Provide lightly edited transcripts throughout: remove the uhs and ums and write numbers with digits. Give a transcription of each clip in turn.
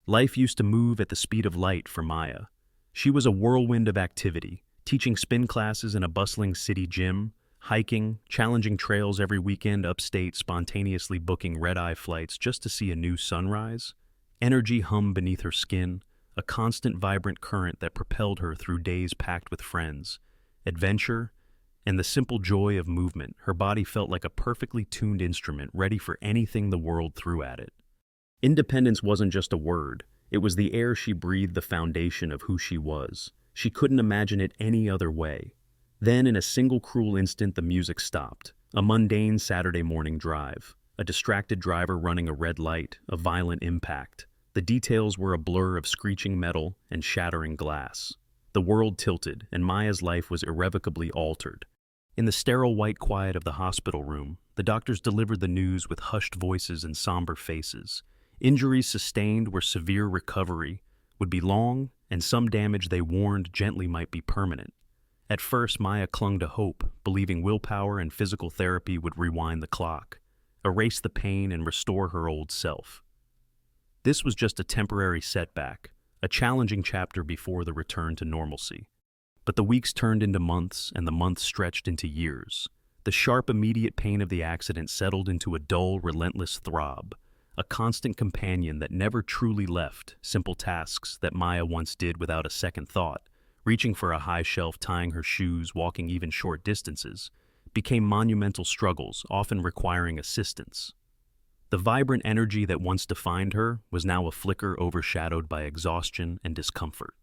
Life used to move at the speed of light for Maya. She was a whirlwind of activity, teaching spin classes in a bustling city gym, hiking, challenging trails every weekend upstate, spontaneously booking red-eye flights just to see a new sunrise. Energy hummed beneath her skin, a constant vibrant current that propelled her through days packed with friends, adventure, and the simple joy of movement. Her body felt like a perfectly tuned instrument ready for anything the world threw at it. Independence wasn't just a word, it was the air she breathed, the foundation of who she was. She couldn't imagine it any other way. Then, in a single cruel instant, the music stopped. A mundane Saturday morning drive. A distracted driver running a red light, a violent impact. The details were a blur of screeching metal and shattering glass. The world tilted, and Maya's life was irrevocably altered. In the sterile white quiet of the hospital room, the doctors delivered the news with hushed voices and somber faces. Injuries sustained were severe, recovery would be long, and some damage, they warned gently, might be permanent. At first, Maya clung to hope, believing willpower and physical therapy would rewind the clock, erase the pain, and restore her old self. This was just a temporary setback, a challenging chapter before the return to normalcy. But the weeks turned into months, and the months stretched into years. The sharp, immediate pain of the accident settled into a dull, relentless throb, a constant companion that never truly left. Simple tasks that Maya once did without a second thought, reaching for a high shelf, tying her shoes, walking even short distances, became monumental struggles, often requiring assistance. The vibrant energy that once defined her was now a flicker, overshadowed by exhaustion and discomfort.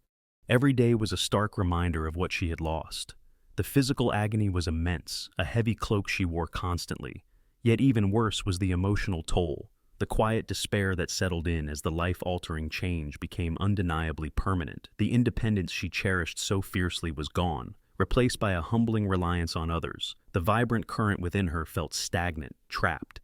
Every day was a stark reminder of what she had lost. The physical agony was immense, a heavy cloak she wore constantly. Yet even worse was the emotional toll, the quiet despair that settled in as the life-altering change became undeniably permanent. The independence she cherished so fiercely was gone, replaced by a humbling reliance on others. The vibrant current within her felt stagnant, trapped.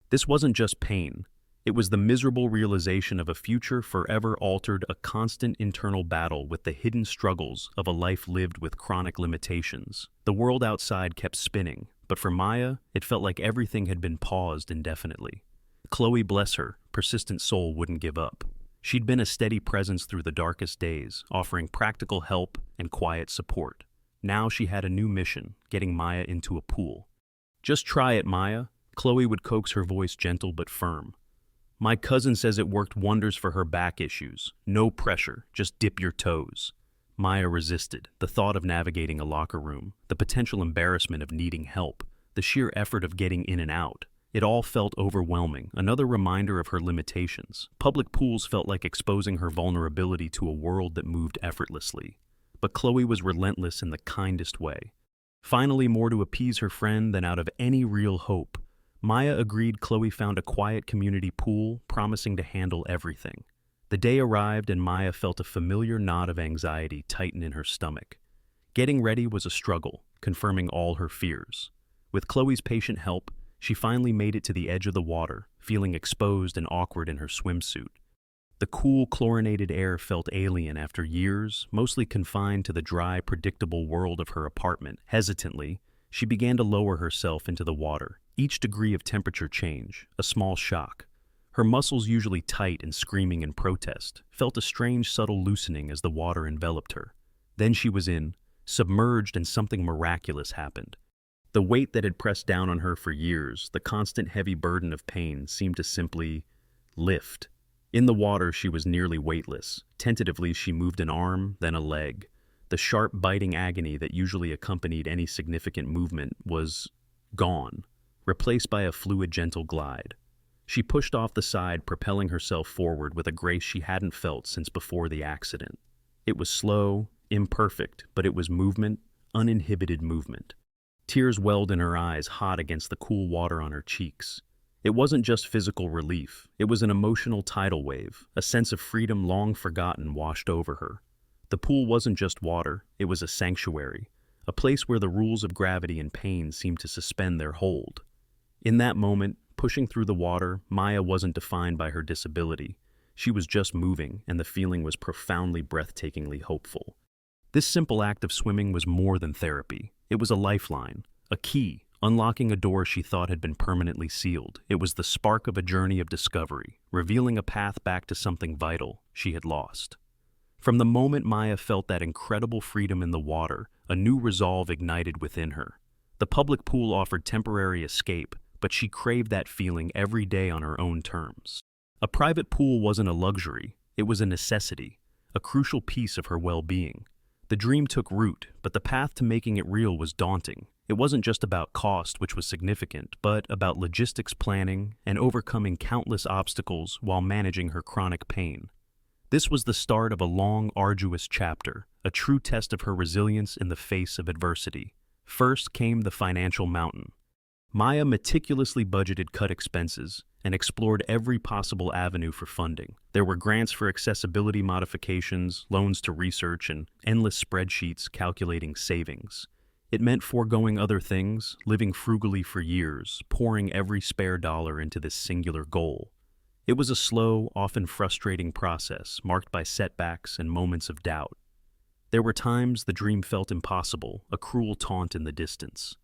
This wasn't just pain. It was the miserable realization of a future forever altered, a constant internal battle with the hidden struggles of a life lived with chronic limitations. The world outside kept spinning, but for Maya, it felt like everything had been paused indefinitely. Chloe, bless her, persistent soul, wouldn't give up. She'd been a steady presence through the darkest days, offering practical help and quiet support. Now she had a new mission, getting Maya into a pool. "Just try it, Maya," Chloe would coax, her voice gentle but firm. "My cousin says it worked wonders for her back issues. No pressure, just dip your toes." Maya resisted. The thought of navigating a locker room, the potential embarrassment of needing help, the sheer effort of getting in and out. It all felt overwhelming, another reminder of her limitations. Public pools felt like exposing her vulnerability to a world that moved effortlessly. But Chloe was relentless in the kindest way. Finally, more to appease her friend than out of any real hope, Maya agreed. Chloe found a quiet community pool, promising to handle everything. The day arrived, and Maya felt a familiar knot of anxiety tighten in her stomach. Getting ready was a struggle, confirming all her fears. With Chloe's patient help, she finally made it to the edge of the water, feeling exposed and awkward in her swimsuit. The cool, chlorinated air felt alien after years, mostly confined to the dry, predictable world of her apartment. Hesitantly, she began to lower herself into the water. Each degree of temperature change, a small shock. Her muscles, usually tight and screaming in protest, felt a strange, subtle loosening as the water enveloped her. Then she was in, submerged, and something miraculous happened. The weight that had pressed down on her for years, the constant heavy burden of pain, seemed to simply lift. In the water, she was nearly weightless. Tentatively, she moved an arm, then a leg. The sharp, biting agony that usually accompanied any significant movement was gone, replaced by a fluid, gentle glide. She pushed off the side, propelling herself forward with a grace she hadn't felt since before the accident. It was slow, imperfect, but it was movement, uninhibited movement. Tears welled in her eyes, hot against the cool water on her cheeks. It wasn't just physical relief. It was an emotional tidal wave. A sense of freedom long forgotten washed over her. The pool wasn't just water. It was a sanctuary, a place where the rules of gravity and pain seemed to suspend their hold. In that moment, pushing through the water, Maya wasn't defined by her disability. She was just moving, and the feeling was profoundly, breathtakingly hopeful. This simple act of swimming was more than therapy. It was a lifeline, a key, unlocking a door she thought had been permanently sealed. It was the spark of a journey of discovery, revealing a path back to something vital she had lost. From the moment Maya felt that incredible freedom in the water, a new resolve ignited within her. The public pool offered temporary escape, but she craved that feeling every day on her own terms. A private pool wasn't a luxury, it was a necessity, a crucial piece of her well-being. The dream took root, but the path to making it real was daunting. It wasn't just about cost, which was significant, but about logistics planning and overcoming countless obstacles while managing her chronic pain. This was the start of a long, arduous chapter, a true test of her resilience in the face of adversity. First came the financial mountain. Maya meticulously budgeted cut expenses and explored every possible avenue for funding. There were grants for accessibility modifications, loans to research, and endless spreadsheets calculating savings. It meant foregoing other things, living frugally for years, pouring every spare dollar into this singular goal. It was a slow, often frustrating process, marked by setbacks and moments of doubt. There were times the dream felt impossible, a cruel taunt in the distance.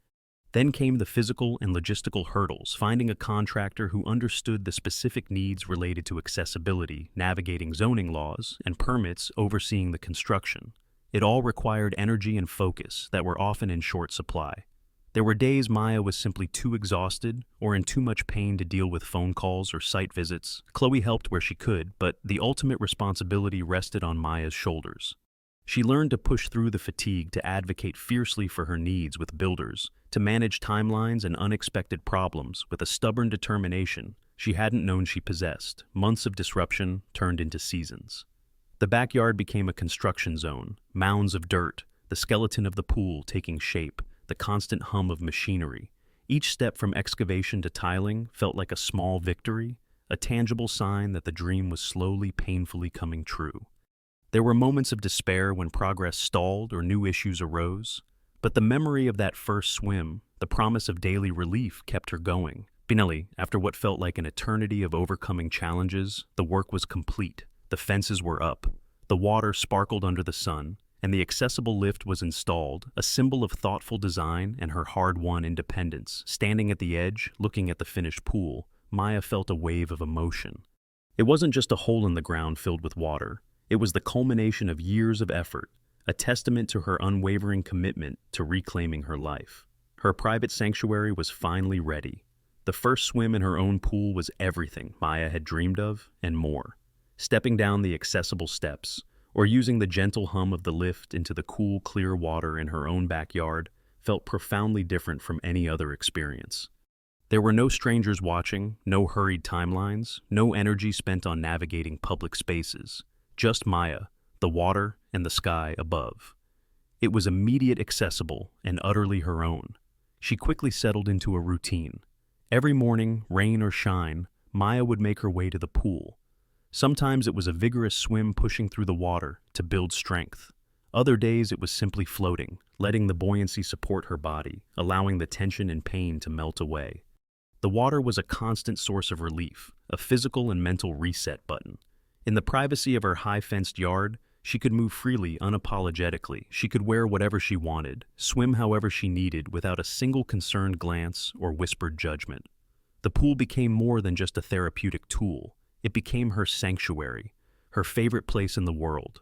Then came the physical and logistical hurdles, finding a contractor who understood the specific needs related to accessibility, navigating zoning laws, and permits overseeing the construction. It all required energy and focus that were often in short supply. There were days Maya was simply too exhausted or in too much pain to deal with phone calls or site visits. Chloe helped where she could, but the ultimate responsibility rested on Maya's shoulders. She learned to push through the fatigue, to advocate fiercely for her needs with builders, to manage timelines and unexpected problems with a stubborn determination she hadn't known she possessed. Months of disruption turned into seasons. The backyard became a construction zone, mounds of dirt, the skeleton of the pool taking shape, the constant hum of machinery. Each step from excavation to tiling felt like a small victory, a tangible sign that the dream was slowly, painfully coming true. There were moments of despair when progress stalled or new issues arose, but the memory of that first swim, the promise of daily relief, kept her going. Finally, after what felt like an eternity of overcoming challenges, the work was complete. The fences were up, the water sparkled under the sun, and the accessible lift was installed, a symbol of thoughtful design and her hard-won independence. Standing at the edge, looking at the finished pool, Maya felt a wave of emotion. It wasn't just a hole in the ground filled with water. It was the culmination of years of effort, a testament to her unwavering commitment to reclaiming her life. Her private sanctuary was finally ready. The first swim in her own pool was everything Maya had dreamed of and more. Stepping down the accessible steps, or using the gentle hum of the lift into the cool, clear water in her own backyard, felt profoundly different from any other experience. There were no strangers watching, no hurried timelines, no energy spent on navigating public spaces. Just Maya, the water, and the sky above. It was immediate, accessible, and utterly her own. She quickly settled into a routine. Every morning, rain or shine, Maya would make her way to the pool. Sometimes it was a vigorous swim pushing through the water to build strength. Other days it was simply floating, letting the buoyancy support her body, allowing the tension and pain to melt away. The water was a constant source of relief, a physical and mental reset button. In the privacy of her high-fenced yard, she could move freely, unapologetically. She could wear whatever she wanted, swim however she needed without a single concerned glance or whispered judgment. The pool became more than just a therapeutic tool. It became her sanctuary, her favorite place in the world.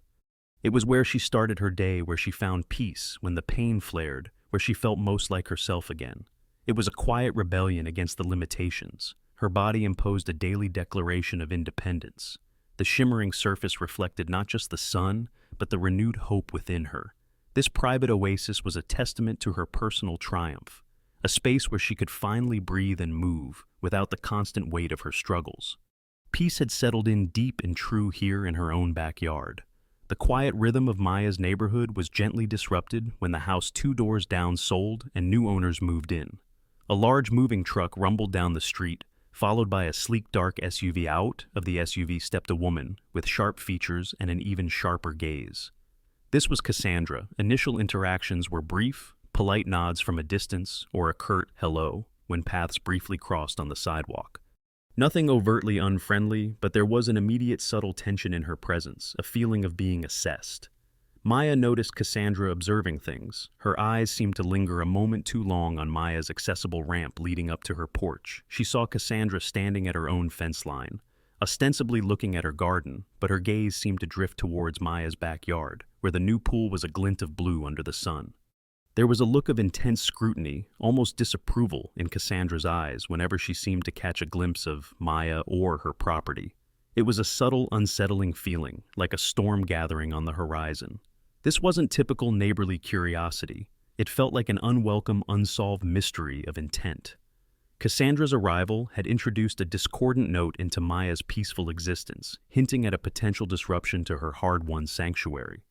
It was where she started her day, where she found peace when the pain flared, where she felt most like herself again. It was a quiet rebellion against the limitations. Her body imposed a daily declaration of independence. The shimmering surface reflected not just the sun, but the renewed hope within her. This private oasis was a testament to her personal triumph, a space where she could finally breathe and move without the constant weight of her struggles. Peace had settled in deep and true here in her own backyard. The quiet rhythm of Maya's neighborhood was gently disrupted when the house 2 doors down sold and new owners moved in. A large moving truck rumbled down the street, followed by a sleek dark SUV. Out of the SUV stepped a woman with sharp features and an even sharper gaze. This was Cassandra. Initial interactions were brief, polite nods from a distance or a curt hello when paths briefly crossed on the sidewalk. Nothing overtly unfriendly, but there was an immediate subtle tension in her presence, a feeling of being assessed. Maya noticed Cassandra observing things. Her eyes seemed to linger a moment too long on Maya's accessible ramp leading up to her porch. She saw Cassandra standing at her own fence line, ostensibly looking at her garden, but her gaze seemed to drift towards Maya's backyard, where the new pool was a glint of blue under the sun. There was a look of intense scrutiny, almost disapproval, in Cassandra's eyes whenever she seemed to catch a glimpse of Maya or her property. It was a subtle, unsettling feeling, like a storm gathering on the horizon. This wasn't typical neighborly curiosity. It felt like an unwelcome, unsolved mystery of intent. Cassandra's arrival had introduced a discordant note into Maya's peaceful existence, hinting at a potential disruption to her hard-won sanctuary.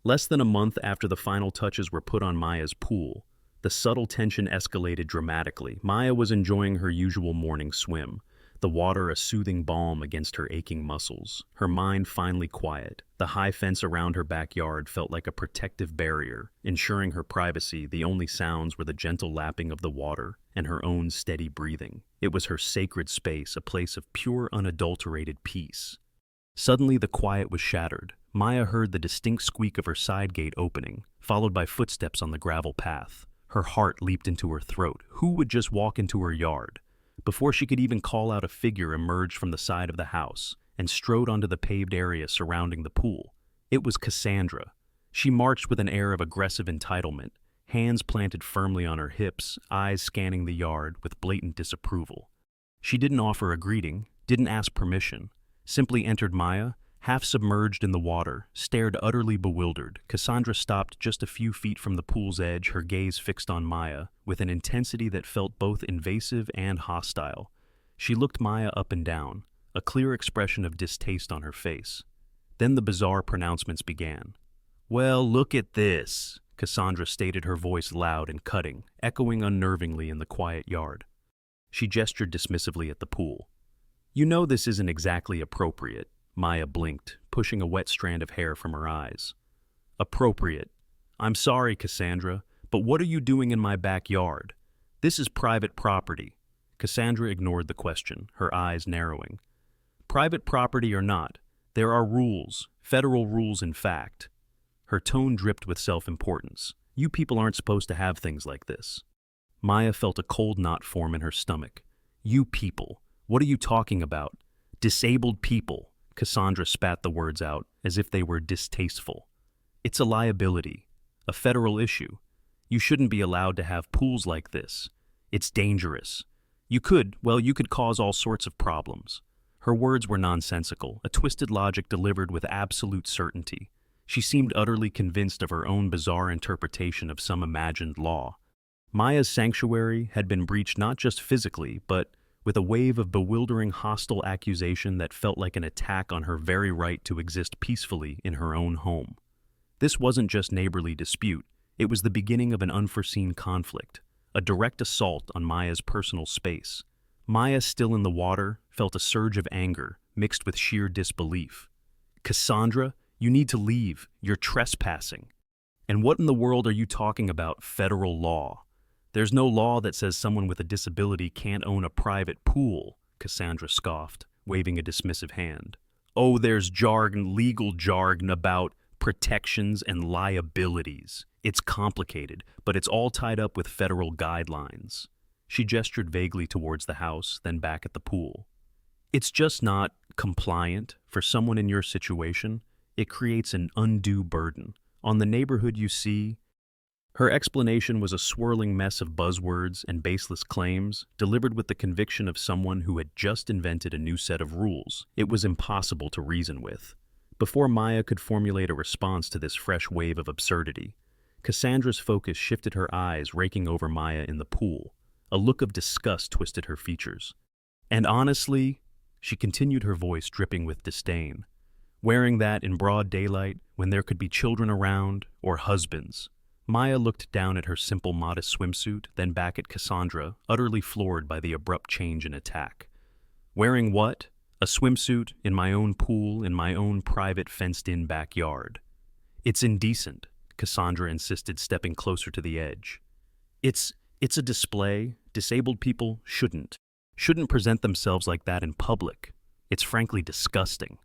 Less than a month after the final touches were put on Maya's pool, the subtle tension escalated dramatically. Maya was enjoying her usual morning swim, the water a soothing balm against her aching muscles, her mind finally quiet. The high fence around her backyard felt like a protective barrier, ensuring her privacy. The only sounds were the gentle lapping of the water and her own steady breathing. It was her sacred space, a place of pure, unadulterated peace. Suddenly the quiet was shattered. Maya heard the distinct squeak of her side gate opening, followed by footsteps on the gravel path. Her heart leaped into her throat. Who would just walk into her yard? Before she could even call out, a figure emerged from the side of the house and strode onto the paved area surrounding the pool. It was Cassandra. She marched with an air of aggressive entitlement, hands planted firmly on her hips, eyes scanning the yard with blatant disapproval. She didn't offer a greeting, didn't ask permission, simply entered Maya, half submerged in the water, stared utterly bewildered. Cassandra stopped just a few feet from the pool's edge, her gaze fixed on Maya, with an intensity that felt both invasive and hostile. She looked Maya up and down, a clear expression of distaste on her face. Then the bizarre pronouncements began. "Well, look at this," Cassandra stated, her voice loud and cutting, echoing unnervingly in the quiet yard. She gestured dismissively at the pool. "You know this isn't exactly appropriate." Maya blinked, pushing a wet strand of hair from her eyes. "Appropriate. I'm sorry, Cassandra, but what are you doing in my backyard? This is private property." Cassandra ignored the question, her eyes narrowing. "Private property or not, there are rules, federal rules in fact." Her tone dripped with self-importance. "You people aren't supposed to have things like this." Maya felt a cold knot form in her stomach. "You people? What are you talking about? Disabled people." Cassandra spat the words out as if they were distasteful. "It's a liability, a federal issue. You shouldn't be allowed to have pools like this. It's dangerous. You could cause all sorts of problems." Her words were nonsensical, a twisted logic delivered with absolute certainty. She seemed utterly convinced of her own bizarre interpretation of some imagined law. Maya's sanctuary had been breached not just physically, but with a wave of bewildering hostile accusation that felt like an attack on her very right to exist peacefully in her own home. This wasn't just neighborly dispute, it was the beginning of an unforeseen conflict, a direct assault on Maya's personal space. Maya, still in the water, felt a surge of anger, mixed with sheer disbelief. "Cassandra, you need to leave. You're trespassing." "And what in the world are you talking about, federal law? There's no law that says someone with a disability can't own a private pool," Cassandra scoffed, waving a dismissive hand. "Oh, there's jargon, legal jargon about protections and liabilities. It's complicated, but it's all tied up with federal guidelines." She gestured vaguely towards the house, then back at the pool. "It's just not compliant for someone in your situation. It creates an undue burden on the neighborhood you see." Her explanation was a swirling mess of buzzwords and baseless claims, delivered with the conviction of someone who had just invented a new set of rules. It was impossible to reason with. Before Maya could formulate a response to this fresh wave of absurdity, Cassandra's focus shifted, her eyes raking over Maya in the pool. A look of disgust twisted her features. "And honestly," she continued, her voice dripping with disdain, "wearing that in broad daylight when there could be children around or husbands." Maya looked down at her simple, modest swimsuit, then back at Cassandra, utterly floored by the abrupt change in attack. "Wearing what? A swimsuit in my own pool, in my own private fenced-in backyard." "It's indecent," Cassandra insisted, stepping closer to the edge. It's a display. Disabled people shouldn't present themselves like that in public. It's frankly disgusting."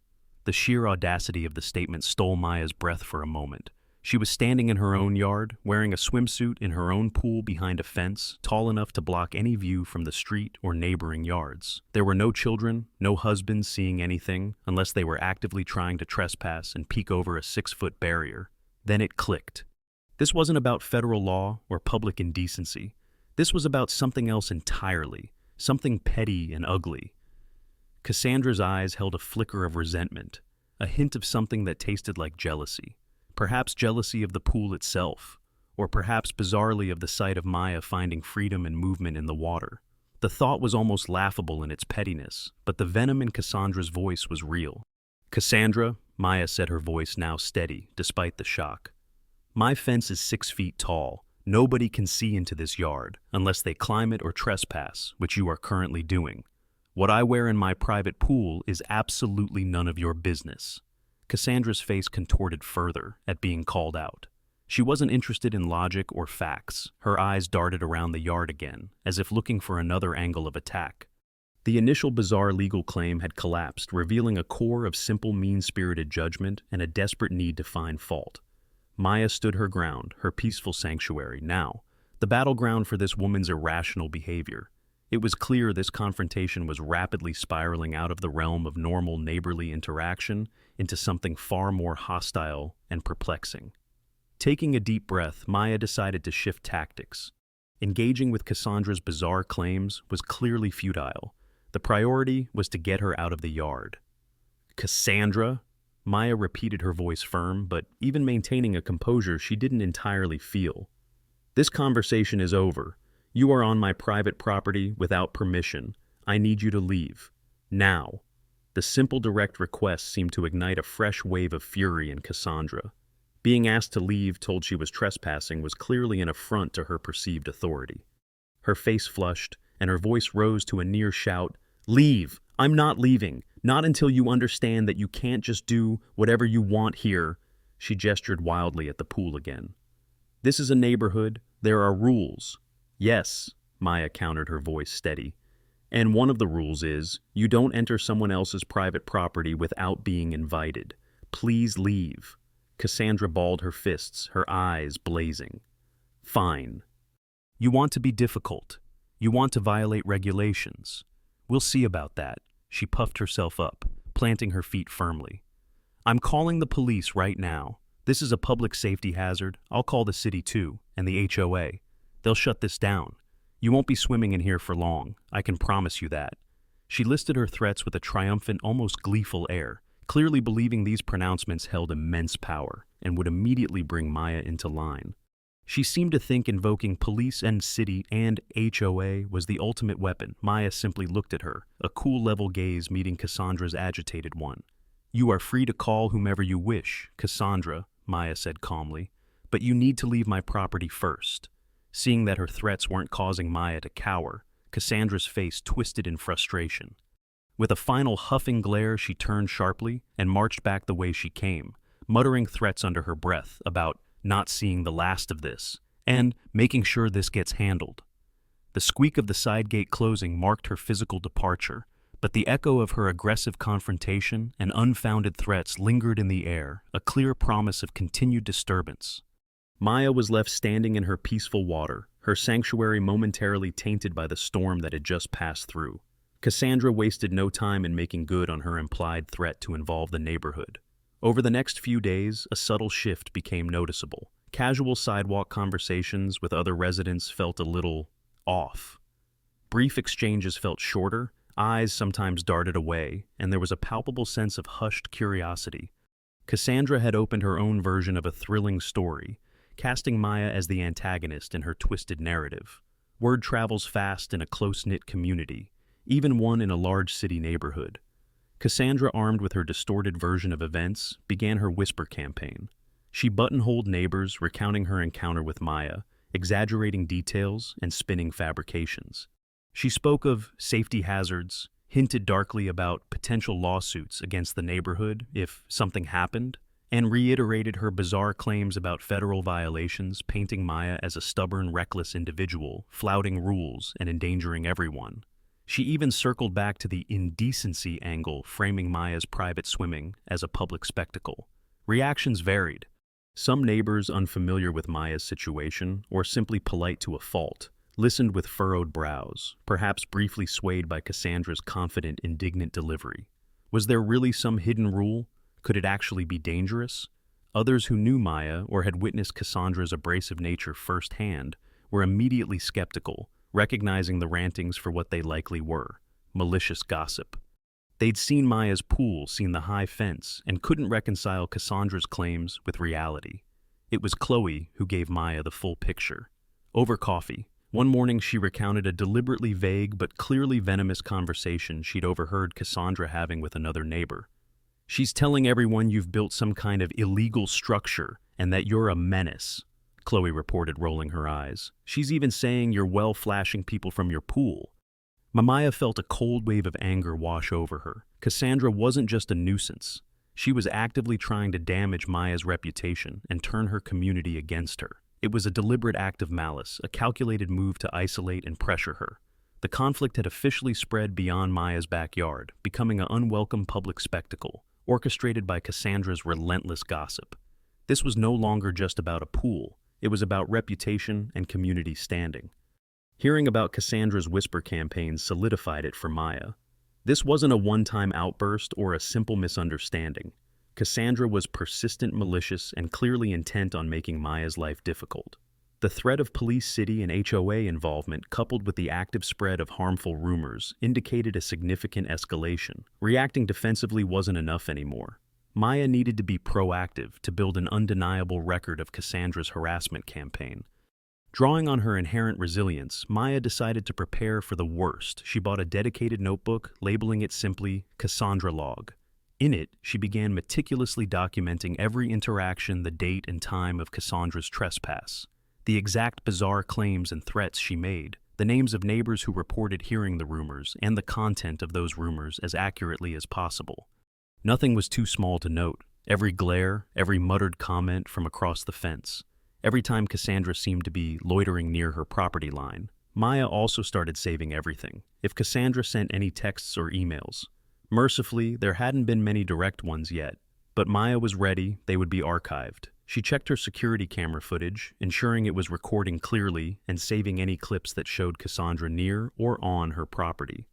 The sheer audacity of the statement stole Maya's breath for a moment. She was standing in her own yard, wearing a swimsuit in her own pool behind a fence, tall enough to block any view from the street or neighboring yards. There were no children, no husbands seeing anything, unless they were actively trying to trespass and peek over a 6-foot barrier. Then it clicked. This wasn't about federal law or public indecency. This was about something else entirely, something petty and ugly. Cassandra's eyes held a flicker of resentment, a hint of something that tasted like jealousy. Perhaps jealousy of the pool itself, or perhaps bizarrely of the sight of Maya finding freedom and movement in the water. The thought was almost laughable in its pettiness, but the venom in Cassandra's voice was real. "Cassandra," Maya said, her voice now steady, despite the shock. "My fence is 6 feet tall. Nobody can see into this yard, unless they climb it or trespass, which you are currently doing. What I wear in my private pool is absolutely none of your business." Cassandra's face contorted further at being called out. She wasn't interested in logic or facts. Her eyes darted around the yard again, as if looking for another angle of attack. The initial bizarre legal claim had collapsed, revealing a core of simple mean-spirited judgment and a desperate need to find fault. Maya stood her ground, her peaceful sanctuary, now the battleground for this woman's irrational behavior. It was clear this confrontation was rapidly spiraling out of the realm of normal neighborly interaction into something far more hostile and perplexing. Taking a deep breath, Maya decided to shift tactics. Engaging with Cassandra's bizarre claims was clearly futile. The priority was to get her out of the yard. "Cassandra?" Maya repeated, her voice firm, but even maintaining a composure she didn't entirely feel. "This conversation is over. You are on my private property without permission. I need you to leave. Now." The simple direct request seemed to ignite a fresh wave of fury in Cassandra. Being asked to leave, told she was trespassing, was clearly an affront to her perceived authority. Her face flushed, and her voice rose to a near shout. "Leave! I'm not leaving. Not until you understand that you can't just do whatever you want here." She gestured wildly at the pool again. "This is a neighborhood. There are rules." "Yes," Maya countered, her voice steady. "And one of the rules is, you don't enter someone else's private property without being invited. Please leave." Cassandra balled her fists, her eyes blazing. "Fine. You want to be difficult. You want to violate regulations. We'll see about that." She puffed herself up, planting her feet firmly. "I'm calling the police right now. This is a public safety hazard. I'll call the city too, and the HOA. They'll shut this down. You won't be swimming in here for long, I can promise you that." She listed her threats with a triumphant, almost gleeful air, clearly believing these pronouncements held immense power and would immediately bring Maya into line. She seemed to think invoking police and city and HOA was the ultimate weapon. Maya simply looked at her, a cool level gaze meeting Cassandra's agitated one. "You are free to call whomever you wish, Cassandra," Maya said calmly, "but you need to leave my property first." Seeing that her threats weren't causing Maya to cower, Cassandra's face twisted in frustration. With a final huffing glare, she turned sharply and marched back the way she came, muttering threats under her breath about not seeing the last of this and making sure this gets handled. The squeak of the side gate closing marked her physical departure, but the echo of her aggressive confrontation and unfounded threats lingered in the air, a clear promise of continued disturbance. Maya was left standing in her peaceful water, her sanctuary momentarily tainted by the storm that had just passed through. Cassandra wasted no time in making good on her implied threat to involve the neighborhood. Over the next few days, a subtle shift became noticeable. Casual sidewalk conversations with other residents felt a little off. Brief exchanges felt shorter, eyes sometimes darted away, and there was a palpable sense of hushed curiosity. Cassandra had opened her own version of a thrilling story, casting Maya as the antagonist in her twisted narrative. Word travels fast in a close-knit community, even one in a large city neighborhood. Cassandra, armed with her distorted version of events, began her whisper campaign. She buttonholed neighbors, recounting her encounter with Maya, exaggerating details and spinning fabrications. She spoke of safety hazards, hinted darkly about potential lawsuits against the neighborhood if something happened, and reiterated her bizarre claims about federal violations, painting Maya as a stubborn, reckless individual, flouting rules and endangering everyone. She even circled back to the indecency angle, framing Maya's private swimming as a public spectacle. Reactions varied. Some neighbors, unfamiliar with Maya's situation, or simply polite to a fault, listened with furrowed brows, perhaps briefly swayed by Cassandra's confident, indignant delivery. Was there really some hidden rule? Could it actually be dangerous? Others who knew Maya or had witnessed Cassandra's abrasive nature firsthand were immediately skeptical, recognizing the rantings for what they likely were: malicious gossip. They'd seen Maya's pool, seen the high fence, and couldn't reconcile Cassandra's claims with reality. It was Chloe who gave Maya the full picture. Over coffee, one morning she recounted a deliberately vague but clearly venomous conversation she'd overheard Cassandra having with another neighbor. "She's telling everyone you've built some kind of illegal structure and that you're a menace," Chloe reported, rolling her eyes. "She's even saying you're flashing people from your pool." Maya felt a cold wave of anger wash over her. Cassandra wasn't just a nuisance. She was actively trying to damage Maya's reputation and turn her community against her. It was a deliberate act of malice, a calculated move to isolate and pressure her. The conflict had officially spread beyond Maya's backyard, becoming an unwelcome public spectacle, orchestrated by Cassandra's relentless gossip. This was no longer just about a pool. It was about reputation and community standing. Hearing about Cassandra's whisper campaigns solidified it for Maya. This wasn't a one-time outburst or a simple misunderstanding. Cassandra was persistent, malicious, and clearly intent on making Maya's life difficult. The threat of police, city, and HOA involvement, coupled with the active spread of harmful rumors, indicated a significant escalation. Reacting defensively wasn't enough anymore. Maya needed to be proactive to build an undeniable record of Cassandra's harassment campaign. Drawing on her inherent resilience, Maya decided to prepare for the worst. She bought a dedicated notebook, labeling it simply Cassandra Log. In it, she began meticulously documenting every interaction, the date and time of Cassandra's trespass, the exact bizarre claims and threats she made, the names of neighbors who reported hearing the rumors, and the content of those rumors as accurately as possible. Nothing was too small to note. Every glare, every muttered comment from across the fence. Every time Cassandra seemed to be loitering near her property line. Maya also started saving everything. If Cassandra sent any texts or emails, mercifully, there hadn't been many direct ones yet, but Maya was ready. They would be archived. She checked her security camera footage, ensuring it was recording clearly and saving any clips that showed Cassandra near or on her property.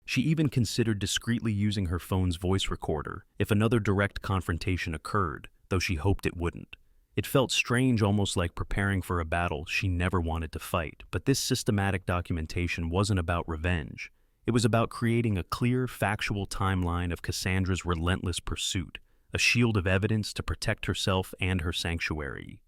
She even considered discreetly using her phone's voice recorder if another direct confrontation occurred, though she hoped it wouldn't. It felt strange, almost like preparing for a battle she never wanted to fight, but this systematic documentation wasn't about revenge. It was about creating a clear, factual timeline of Cassandra's relentless pursuit, a shield of evidence to protect herself and her sanctuary.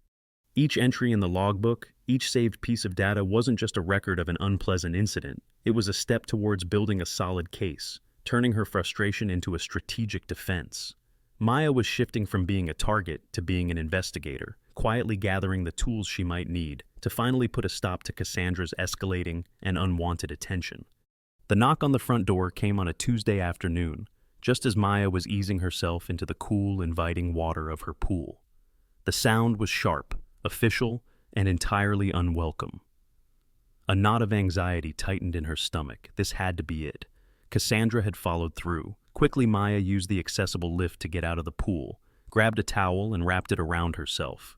Each entry in the logbook, each saved piece of data wasn't just a record of an unpleasant incident. It was a step towards building a solid case, turning her frustration into a strategic defense. Maya was shifting from being a target to being an investigator, quietly gathering the tools she might need to finally put a stop to Cassandra's escalating and unwanted attention. The knock on the front door came on a Tuesday afternoon, just as Maya was easing herself into the cool, inviting water of her pool. The sound was sharp, official, and entirely unwelcome. A knot of anxiety tightened in her stomach. This had to be it. Cassandra had followed through. Quickly, Maya used the accessible lift to get out of the pool, grabbed a towel, and wrapped it around herself.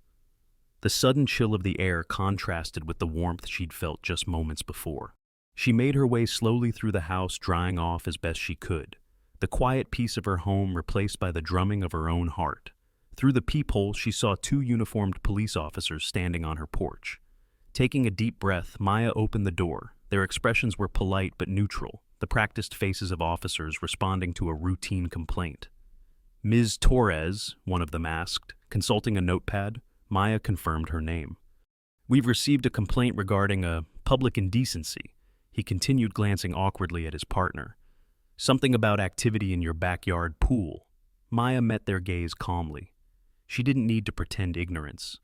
The sudden chill of the air contrasted with the warmth she'd felt just moments before. She made her way slowly through the house, drying off as best she could, the quiet peace of her home replaced by the drumming of her own heart. Through the peephole, she saw two uniformed police officers standing on her porch. Taking a deep breath, Maya opened the door. Their expressions were polite but neutral, the practiced faces of officers responding to a routine complaint. "Ms. Torres," one of them asked. Consulting a notepad, Maya confirmed her name. "We've received a complaint regarding a public indecency," he continued, glancing awkwardly at his partner. "Something about activity in your backyard pool." Maya met their gaze calmly. She didn't need to pretend ignorance.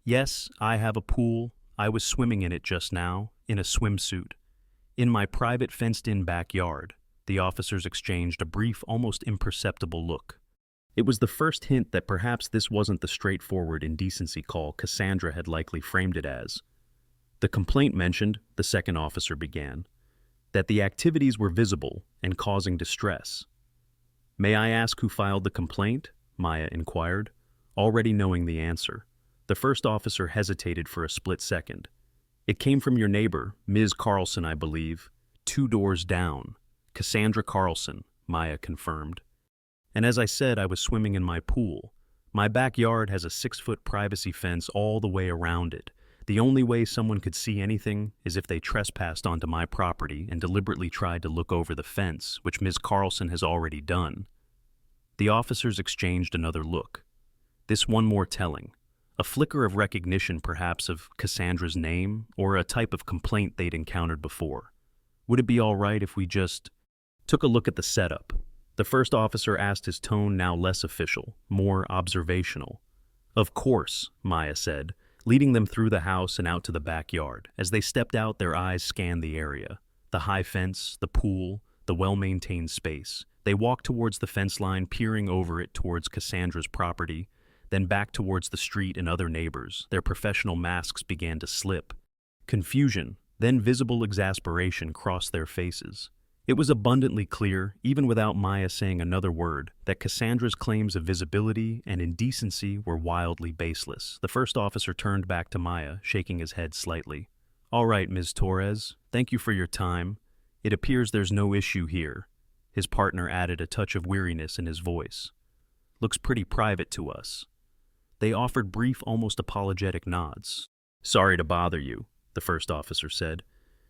"Yes, I have a pool. I was swimming in it just now, in a swimsuit. In my private fenced-in backyard." The officers exchanged a brief, almost imperceptible look. It was the first hint that perhaps this wasn't the straightforward indecency call Cassandra had likely framed it as. "The complaint mentioned," the second officer began, "that the activities were visible and causing distress." "May I ask who filed the complaint?" Maya inquired. already knowing the answer. The first officer hesitated for a split second. It came from your neighbor, Ms. Carlson, I believe. 2 doors down. Cassandra Carlson, Maya confirmed. And as I said, I was swimming in my pool. My backyard has a 6-foot privacy fence all the way around it. The only way someone could see anything is if they trespassed onto my property and deliberately tried to look over the fence, which Ms. Carlson has already done. The officers exchanged another look. This one more telling. A flicker of recognition perhaps of Cassandra's name or a type of complaint they'd encountered before. Would it be all right if we just took a look at the setup? The first officer asked, his tone now less official, more observational. Of course, Maya said, leading them through the house and out to the backyard. As they stepped out, their eyes scanned the area. The high fence, the pool, the well-maintained space. They walked towards the fence line, peering over it towards Cassandra's property, then back towards the street and other neighbors. Their professional masks began to slip. Confusion, then visible exasperation crossed their faces. It was abundantly clear, even without Maya saying another word, that Cassandra's claims of visibility and indecency were wildly baseless. The first officer turned back to Maya, shaking his head slightly. All right, Ms. Torres, thank you for your time. It appears there's no issue here. His partner added a touch of weariness in his voice. Looks pretty private to us. They offered brief, almost apologetic nods. Sorry to bother you, the first officer said.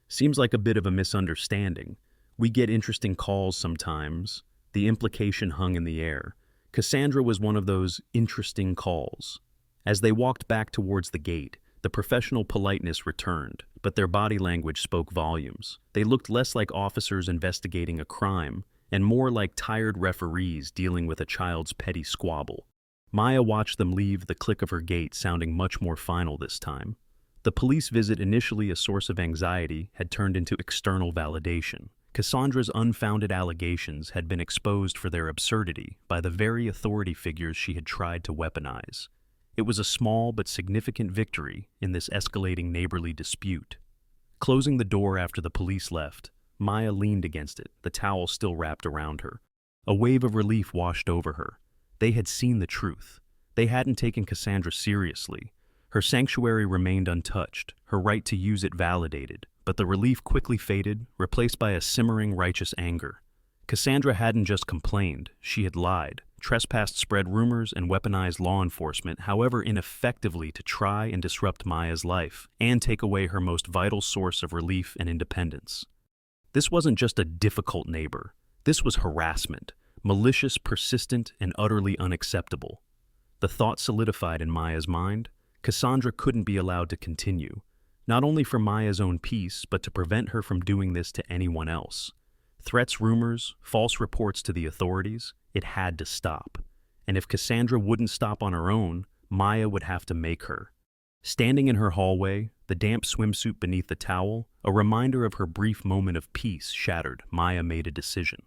Seems like a bit of a misunderstanding. We get interesting calls sometimes. The implication hung in the air. Cassandra was one of those interesting calls. As they walked back towards the gate, the professional politeness returned, but their body language spoke volumes. They looked less like officers investigating a crime, and more like tired referees dealing with a child's petty squabble. Maya watched them leave, the click of her gate sounding much more final this time. The police visit, initially a source of anxiety, had turned into external validation. Cassandra's unfounded allegations had been exposed for their absurdity by the very authority figures she had tried to weaponize. It was a small but significant victory in this escalating neighborly dispute. Closing the door after the police left, Maya leaned against it, the towel still wrapped around her. A wave of relief washed over her. They had seen the truth. They hadn't taken Cassandra seriously. Her sanctuary remained untouched, her right to use it validated, but the relief quickly faded, replaced by a simmering righteous anger. Cassandra hadn't just complained, she had lied, trespassed, spread rumors, and weaponized law enforcement, however ineffectively, to try and disrupt Maya's life, and take away her most vital source of relief and independence. This wasn't just a difficult neighbor. This was harassment, malicious, persistent, and utterly unacceptable. The thought solidified in Maya's mind. Cassandra couldn't be allowed to continue, not only for Maya's own peace, but to prevent her from doing this to anyone else. Threats, rumors, false reports to the authorities, it had to stop. And if Cassandra wouldn't stop on her own, Maya would have to make her. Standing in her hallway, the damp swimsuit beneath the towel, a reminder of her brief moment of peace shattered, Maya made a decision.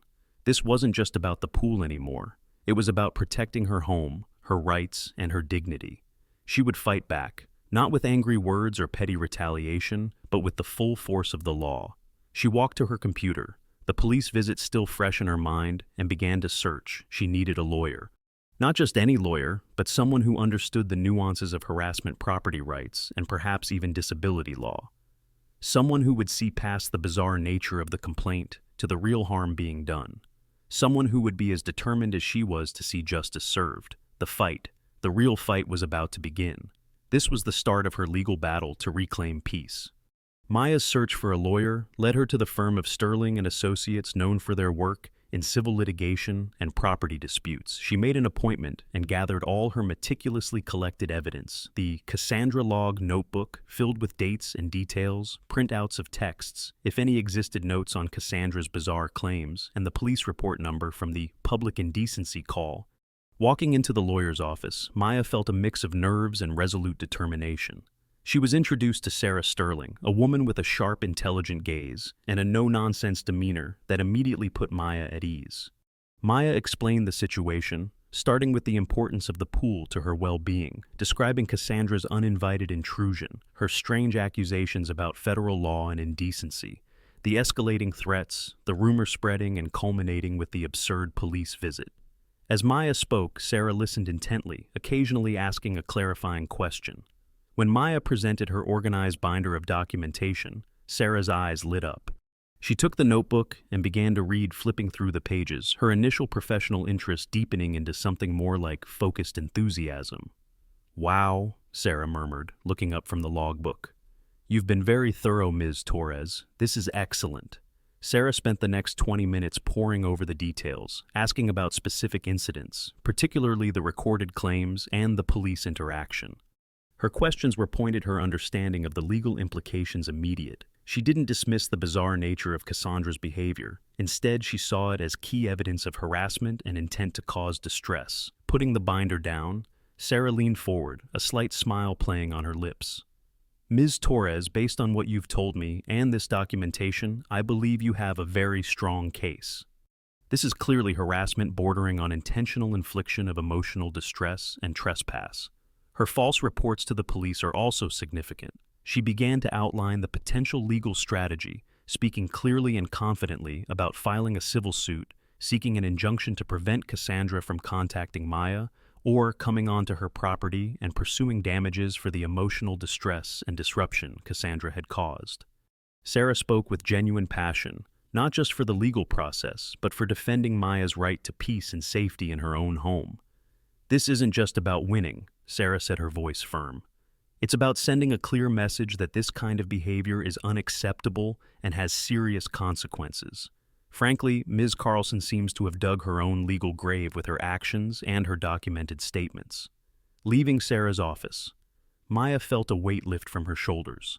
This wasn't just about the pool anymore. It was about protecting her home, her rights, and her dignity. She would fight back, not with angry words or petty retaliation, but with the full force of the law. She walked to her computer, the police visit still fresh in her mind, and began to search. She needed a lawyer. Not just any lawyer, but someone who understood the nuances of harassment, property rights, and perhaps even disability law. Someone who would see past the bizarre nature of the complaint to the real harm being done. Someone who would be as determined as she was to see justice served. The real fight was about to begin. This was the start of her legal battle to reclaim peace. Maya's search for a lawyer led her to the firm of Sterling and Associates, known for their work in civil litigation and property disputes. She made an appointment and gathered all her meticulously collected evidence, the Cassandra log notebook filled with dates and details, printouts of texts, if any existed, notes on Cassandra's bizarre claims, and the police report number from the public indecency call. Walking into the lawyer's office, Maya felt a mix of nerves and resolute determination. She was introduced to Sarah Sterling, a woman with a sharp, intelligent gaze and a no-nonsense demeanor that immediately put Maya at ease. Maya explained the situation, starting with the importance of the pool to her well-being, describing Cassandra's uninvited intrusion, her strange accusations about federal law and indecency, the escalating threats, the rumor spreading and culminating with the absurd police visit. As Maya spoke, Sarah listened intently, occasionally asking a clarifying question. When Maya presented her organized binder of documentation, Sarah's eyes lit up. She took the notebook and began to read, flipping through the pages, her initial professional interest deepening into something more like focused enthusiasm. "Wow," Sarah murmured, looking up from the logbook. "You've been very thorough, Ms. Torres. This is excellent." Sarah spent the next 20 minutes poring over the details, asking about specific incidents, particularly the recorded claims and the police interaction. Her questions were pointed her understanding of the legal implications immediate. She didn't dismiss the bizarre nature of Cassandra's behavior. Instead, she saw it as key evidence of harassment and intent to cause distress. Putting the binder down, Sarah leaned forward, a slight smile playing on her lips. "Ms. Torres, based on what you've told me and this documentation, I believe you have a very strong case. This is clearly harassment bordering on intentional infliction of emotional distress and trespass." Her false reports to the police are also significant. She began to outline the potential legal strategy, speaking clearly and confidently about filing a civil suit, seeking an injunction to prevent Cassandra from contacting Maya, or coming onto her property and pursuing damages for the emotional distress and disruption Cassandra had caused. Sarah spoke with genuine passion, not just for the legal process, but for defending Maya's right to peace and safety in her own home. "This isn't just about winning," Sarah said, her voice firm. "It's about sending a clear message that this kind of behavior is unacceptable and has serious consequences. Frankly, Ms. Carlson seems to have dug her own legal grave with her actions and her documented statements." Leaving Sarah's office, Maya felt a weight lift from her shoulders.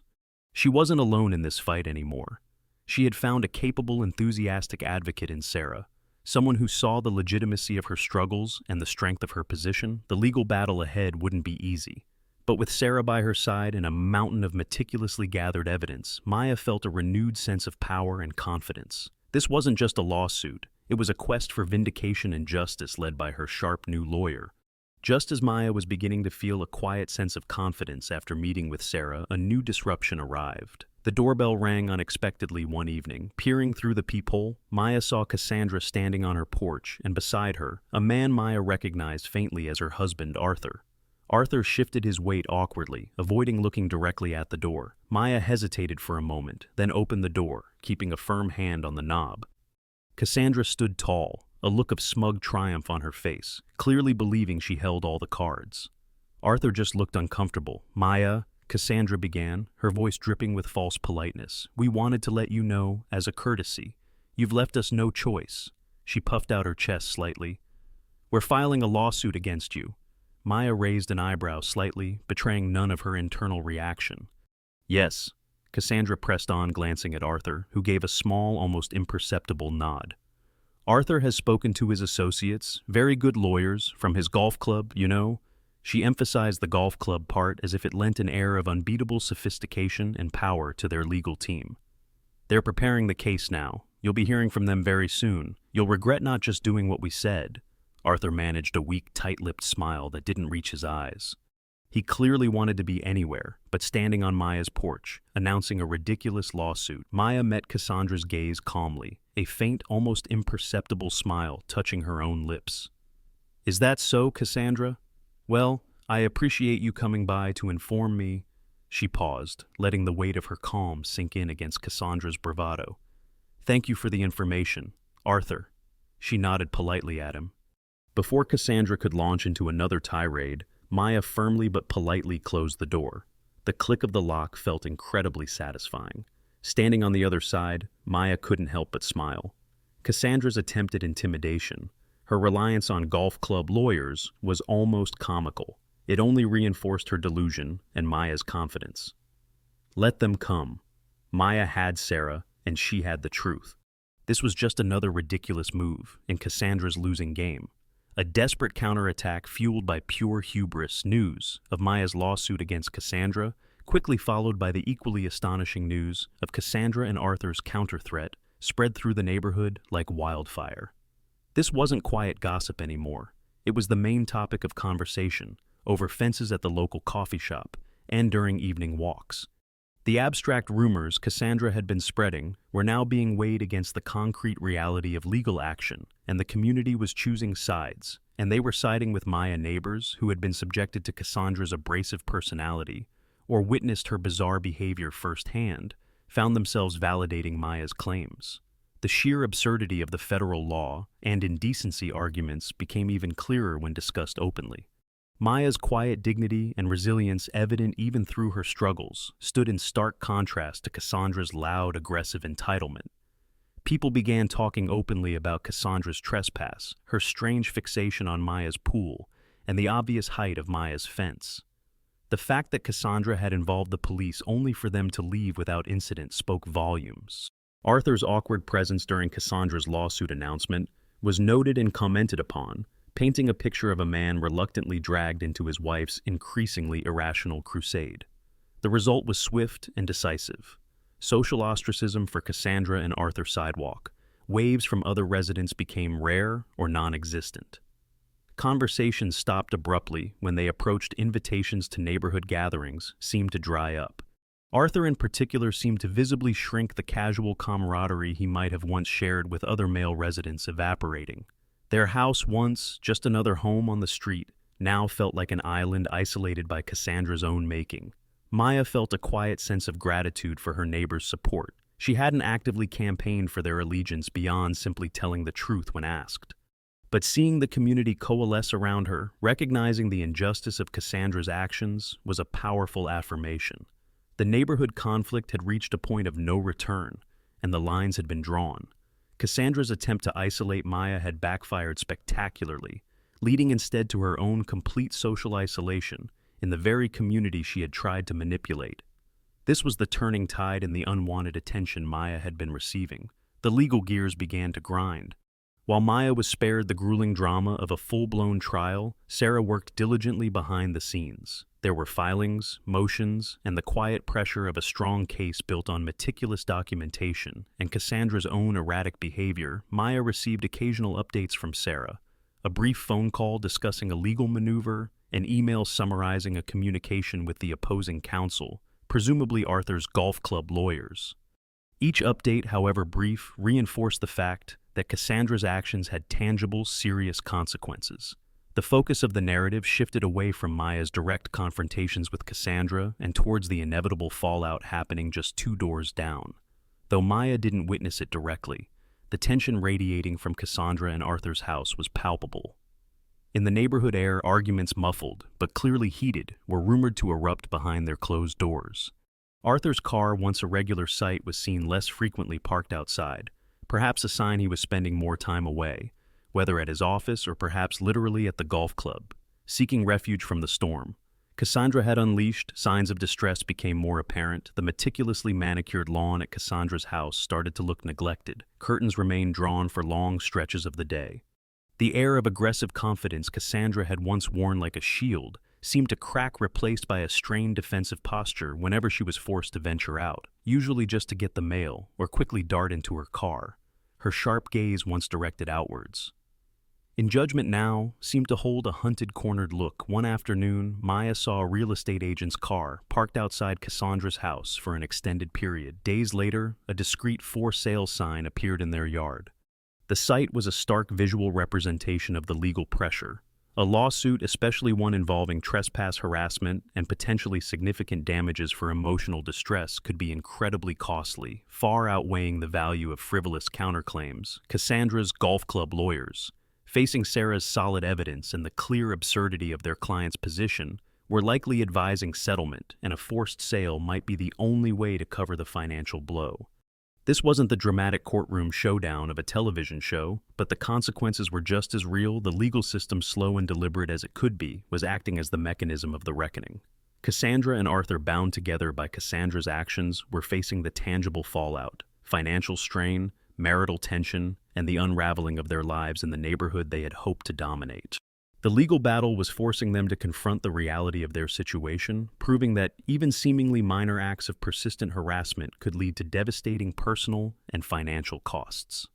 She wasn't alone in this fight anymore. She had found a capable, enthusiastic advocate in Sarah, someone who saw the legitimacy of her struggles and the strength of her position. The legal battle ahead wouldn't be easy. But with Sarah by her side and a mountain of meticulously gathered evidence, Maya felt a renewed sense of power and confidence. This wasn't just a lawsuit, it was a quest for vindication and justice led by her sharp new lawyer. Just as Maya was beginning to feel a quiet sense of confidence after meeting with Sarah, a new disruption arrived. The doorbell rang unexpectedly one evening. Peering through the peephole, Maya saw Cassandra standing on her porch, and beside her, a man Maya recognized faintly as her husband, Arthur. Arthur shifted his weight awkwardly, avoiding looking directly at the door. Maya hesitated for a moment, then opened the door, keeping a firm hand on the knob. Cassandra stood tall, a look of smug triumph on her face, clearly believing she held all the cards. Arthur just looked uncomfortable. "Maya," Cassandra began, her voice dripping with false politeness, "we wanted to let you know, as a courtesy. You've left us no choice." She puffed out her chest slightly. "We're filing a lawsuit against you." Maya raised an eyebrow slightly, betraying none of her internal reaction. "Yes," Cassandra pressed on, glancing at Arthur, who gave a small, almost imperceptible nod. "Arthur has spoken to his associates, very good lawyers, from his golf club, you know." She emphasized the golf club part as if it lent an air of unbeatable sophistication and power to their legal team. "They're preparing the case now. You'll be hearing from them very soon. You'll regret not just doing what we said." Arthur managed a weak, tight-lipped smile that didn't reach his eyes. He clearly wanted to be anywhere, but standing on Maya's porch, announcing a ridiculous lawsuit. Maya met Cassandra's gaze calmly, a faint, almost imperceptible smile touching her own lips. "Is that so, Cassandra? Well, I appreciate you coming by to inform me." She paused, letting the weight of her calm sink in against Cassandra's bravado. "Thank you for the information, Arthur." She nodded politely at him. Before Cassandra could launch into another tirade, Maya firmly but politely closed the door. The click of the lock felt incredibly satisfying. Standing on the other side, Maya couldn't help but smile. Cassandra's attempted intimidation, her reliance on golf club lawyers, was almost comical. It only reinforced her delusion and Maya's confidence. Let them come. Maya had Sarah, and she had the truth. This was just another ridiculous move in Cassandra's losing game. A desperate counterattack fueled by pure hubris. News of Maya's lawsuit against Cassandra, quickly followed by the equally astonishing news of Cassandra and Arthur's counter-threat, spread through the neighborhood like wildfire. This wasn't quiet gossip anymore. It was the main topic of conversation, over fences at the local coffee shop and during evening walks. The abstract rumors Cassandra had been spreading were now being weighed against the concrete reality of legal action, and the community was choosing sides, and they were siding with Maya neighbors who had been subjected to Cassandra's abrasive personality, or witnessed her bizarre behavior firsthand, found themselves validating Maya's claims. The sheer absurdity of the federal law and indecency arguments became even clearer when discussed openly. Maya's quiet dignity and resilience, evident even through her struggles, stood in stark contrast to Cassandra's loud, aggressive entitlement. People began talking openly about Cassandra's trespass, her strange fixation on Maya's pool, and the obvious height of Maya's fence. The fact that Cassandra had involved the police only for them to leave without incident spoke volumes. Arthur's awkward presence during Cassandra's lawsuit announcement was noted and commented upon, painting a picture of a man reluctantly dragged into his wife's increasingly irrational crusade. The result was swift and decisive. Social ostracism for Cassandra and Arthur sidewalk. Waves from other residents became rare or non-existent. Conversations stopped abruptly when they approached invitations to neighborhood gatherings seemed to dry up. Arthur in particular seemed to visibly shrink, the casual camaraderie he might have once shared with other male residents evaporating. Their house, once just another home on the street, now felt like an island isolated by Cassandra's own making. Maya felt a quiet sense of gratitude for her neighbors' support. She hadn't actively campaigned for their allegiance beyond simply telling the truth when asked. But seeing the community coalesce around her, recognizing the injustice of Cassandra's actions, was a powerful affirmation. The neighborhood conflict had reached a point of no return, and the lines had been drawn. Cassandra's attempt to isolate Maya had backfired spectacularly, leading instead to her own complete social isolation in the very community she had tried to manipulate. This was the turning tide in the unwanted attention Maya had been receiving. The legal gears began to grind. While Maya was spared the grueling drama of a full-blown trial, Sarah worked diligently behind the scenes. There were filings, motions, and the quiet pressure of a strong case built on meticulous documentation and Cassandra's own erratic behavior. Maya received occasional updates from Sarah, a brief phone call discussing a legal maneuver, an email summarizing a communication with the opposing counsel, presumably Arthur's golf club lawyers. Each update, however brief, reinforced the fact that Cassandra's actions had tangible, serious consequences. The focus of the narrative shifted away from Maya's direct confrontations with Cassandra and towards the inevitable fallout happening just 2 doors down. Though Maya didn't witness it directly, the tension radiating from Cassandra and Arthur's house was palpable. In the neighborhood air, arguments muffled, but clearly heated, were rumored to erupt behind their closed doors. Arthur's car, once a regular sight, was seen less frequently parked outside, perhaps a sign he was spending more time away, whether at his office or perhaps literally at the golf club, seeking refuge from the storm. Cassandra had unleashed, signs of distress became more apparent. The meticulously manicured lawn at Cassandra's house started to look neglected. Curtains remained drawn for long stretches of the day. The air of aggressive confidence Cassandra had once worn like a shield seemed to crack, replaced by a strained defensive posture whenever she was forced to venture out, usually just to get the mail or quickly dart into her car, her sharp gaze once directed outwards. In judgment now seemed to hold a hunted, cornered look. One afternoon, Maya saw a real estate agent's car parked outside Cassandra's house for an extended period. Days later, a discreet for sale sign appeared in their yard. The sight was a stark visual representation of the legal pressure. A lawsuit, especially one involving trespass, harassment, and potentially significant damages for emotional distress, could be incredibly costly, far outweighing the value of frivolous counterclaims. Cassandra's golf club lawyers, facing Sarah's solid evidence and the clear absurdity of their client's position, were likely advising settlement, and a forced sale might be the only way to cover the financial blow. This wasn't the dramatic courtroom showdown of a television show, but the consequences were just as real. The legal system, slow and deliberate as it could be, was acting as the mechanism of the reckoning. Cassandra and Arthur, bound together by Cassandra's actions, were facing the tangible fallout: financial strain, marital tension, and the unraveling of their lives in the neighborhood they had hoped to dominate. The legal battle was forcing them to confront the reality of their situation, proving that even seemingly minor acts of persistent harassment could lead to devastating personal and financial costs.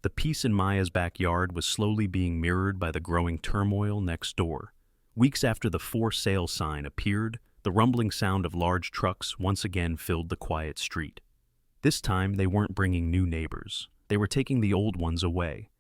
The peace in Maya's backyard was slowly being mirrored by the growing turmoil next door. Weeks after the for sale sign appeared, the rumbling sound of large trucks once again filled the quiet street. This time, they weren't bringing new neighbors. They were taking the old ones away.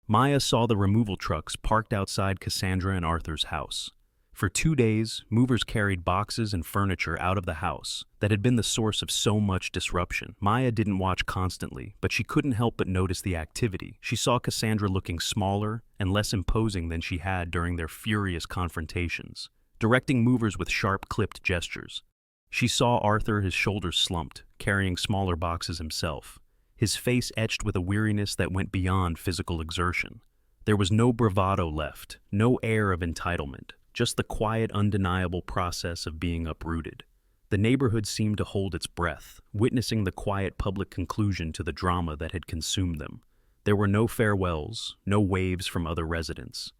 Maya saw the removal trucks parked outside Cassandra and Arthur's house. For 2 days, movers carried boxes and furniture out of the house that had been the source of so much disruption. Maya didn't watch constantly, but she couldn't help but notice the activity. She saw Cassandra looking smaller and less imposing than she had during their furious confrontations, directing movers with sharp, clipped gestures. She saw Arthur, his shoulders slumped, carrying smaller boxes himself, his face etched with a weariness that went beyond physical exertion. There was no bravado left, no air of entitlement, just the quiet, undeniable process of being uprooted. The neighborhood seemed to hold its breath, witnessing the quiet public conclusion to the drama that had consumed them. There were no farewells, no waves from other residents.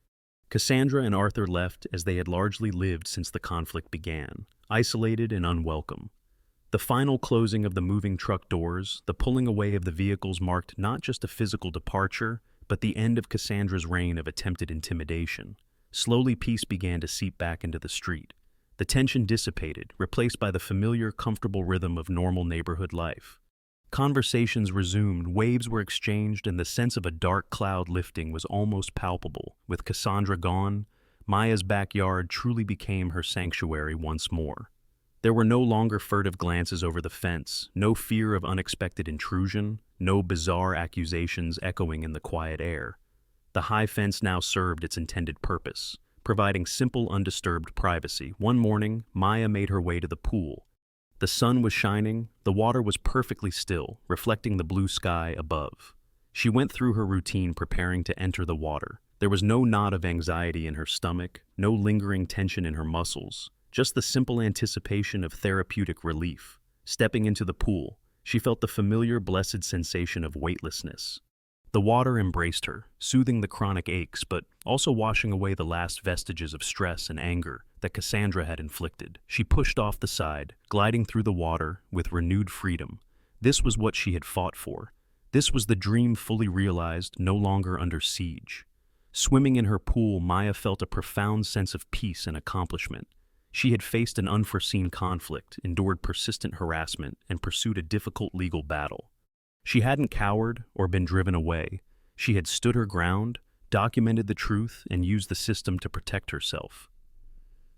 Cassandra and Arthur left as they had largely lived since the conflict began, isolated and unwelcome. The final closing of the moving truck doors, the pulling away of the vehicles marked not just a physical departure, but the end of Cassandra's reign of attempted intimidation. Slowly, peace began to seep back into the street. The tension dissipated, replaced by the familiar, comfortable rhythm of normal neighborhood life. Conversations resumed, waves were exchanged, and the sense of a dark cloud lifting was almost palpable. With Cassandra gone, Maya's backyard truly became her sanctuary once more. There were no longer furtive glances over the fence, no fear of unexpected intrusion, no bizarre accusations echoing in the quiet air. The high fence now served its intended purpose, providing simple, undisturbed privacy. One morning, Maya made her way to the pool. The sun was shining, the water was perfectly still, reflecting the blue sky above. She went through her routine, preparing to enter the water. There was no knot of anxiety in her stomach, no lingering tension in her muscles, just the simple anticipation of therapeutic relief. Stepping into the pool, she felt the familiar, blessed sensation of weightlessness. The water embraced her, soothing the chronic aches, but also washing away the last vestiges of stress and anger that Cassandra had inflicted. She pushed off the side, gliding through the water with renewed freedom. This was what she had fought for. This was the dream fully realized, no longer under siege. Swimming in her pool, Maya felt a profound sense of peace and accomplishment. She had faced an unforeseen conflict, endured persistent harassment, and pursued a difficult legal battle. She hadn't cowered or been driven away. She had stood her ground, documented the truth, and used the system to protect herself.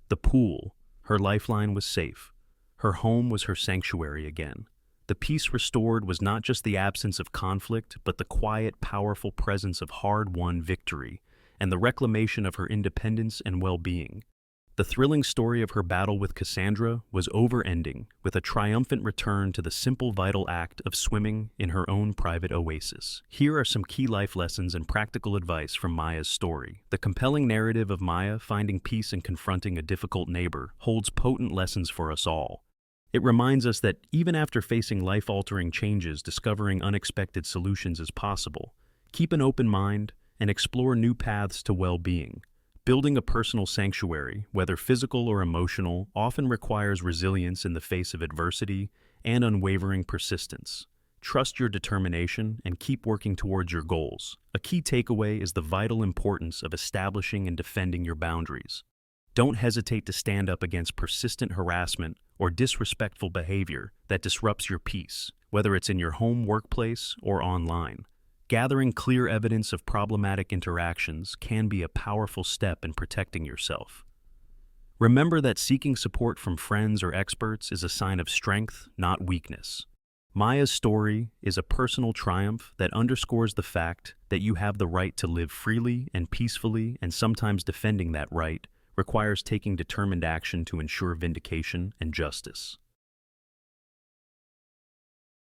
The pool, her lifeline, was safe. Her home was her sanctuary again. The peace restored was not just the absence of conflict, but the quiet, powerful presence of hard-won victory and the reclamation of her independence and well-being. The thrilling story of her battle with Cassandra was over-ending, with a triumphant return to the simple, vital act of swimming in her own private oasis. Here are some key life lessons and practical advice from Maya's story. The compelling narrative of Maya finding peace and confronting a difficult neighbor holds potent lessons for us all. It reminds us that even after facing life-altering changes, discovering unexpected solutions is possible. Keep an open mind and explore new paths to well-being. Building a personal sanctuary, whether physical or emotional, often requires resilience in the face of adversity and unwavering persistence. Trust your determination and keep working towards your goals. A key takeaway is the vital importance of establishing and defending your boundaries. Don't hesitate to stand up against persistent harassment or disrespectful behavior that disrupts your peace, whether it's in your home, workplace, or online. Gathering clear evidence of problematic interactions can be a powerful step in protecting yourself. Remember that seeking support from friends or experts is a sign of strength, not weakness. Maya's story is a personal triumph that underscores the fact that you have the right to live freely and peacefully, and sometimes defending that right requires taking determined action to ensure vindication and justice.